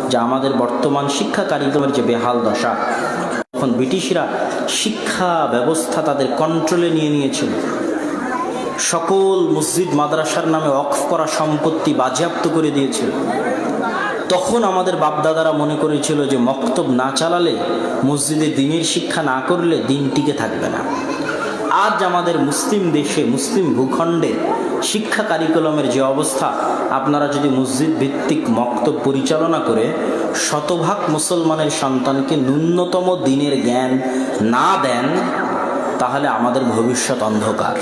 যে আমাদের বর্তমান শিক্ষা কারিগরের যে বেহাল দশা, তখন ব্রিটিশরা শিক্ষা ব্যবস্থা তাদের কন্ট্রোলে নিয়ে নিয়েছিল। সকল মসজিদ মাদ্রাসার নামে ওয়াকফ করা সম্পত্তি বাজেয়াপ্ত করে দিয়েছিল। তখন আমাদের বাপদাদারা মনে করেছিল যে মক্তব না চালালে, মসজিদে দ্বীনের শিক্ষা না করলে দিন টিকে থাকবে না। আজ আমাদের মুসলিম দেশে, মুসলিম ভূখণ্ডে শিক্ষা কারিকুলামের যে অবস্থা, আপনারা যদি মসজিদ ভিত্তিক মক্তব পরিচালনা করে শতভাগ মুসলমানের সন্তানকে ন্যূনতম দিনের জ্ঞান না দেন, তাহলে আমাদের ভবিষ্যৎ অন্ধকার।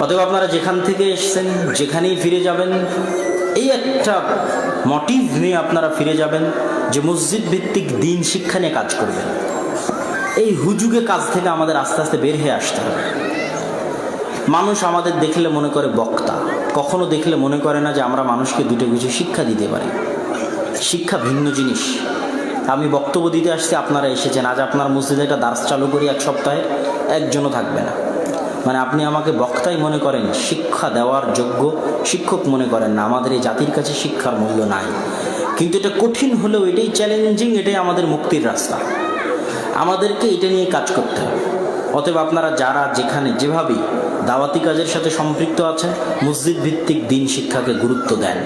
অতএব আপনারা যেখান থেকে এসেছেন, যেখানেই ফিরে যাবেন, এই একটা মোটিভ নিয়ে আপনারা ফিরে যাবেন যে মসজিদ ভিত্তিক দিন শিক্ষা নিয়ে কাজ করবেন। এই হুজুগে কাজ থেকে আমাদের আস্তে আস্তে বের হয়ে আসতে হবে। মানুষ আমাদের দেখলে মনে করে বক্তা, কখনো দেখলে মনে করে না যে আমরা মানুষকে দুটো কিছু শিক্ষা দিতে পারি। শিক্ষা ভিন্ন জিনিস। আমি বক্তব্য দিতে আসছি, আপনারা এসেছেন, আজ আপনার মসজিদে একটা দার্স চালু করি, এক সপ্তাহে একজনও থাকবে না। মানে আপনি আমাকে বক্তাই মনে করেন, শিক্ষা দেওয়ার যোগ্য শিক্ষক মনে করেন না। আমাদের এই জাতির কাছে শিক্ষার মূল্য নাই। কিন্তু এটা কঠিন হলেও এটাই চ্যালেঞ্জিং, এটাই আমাদের মুক্তির রাস্তা। আমাদেরকে এটা নিয়ে কাজ করতে হবে। অতএব আপনারা যারা যেখানে যেভাবেই দাওয়াতি কাজের সাথে সম্পৃক্ত আছেন, মসজিদ ভিত্তিক দিন শিক্ষাকে গুরুত্ব দেন।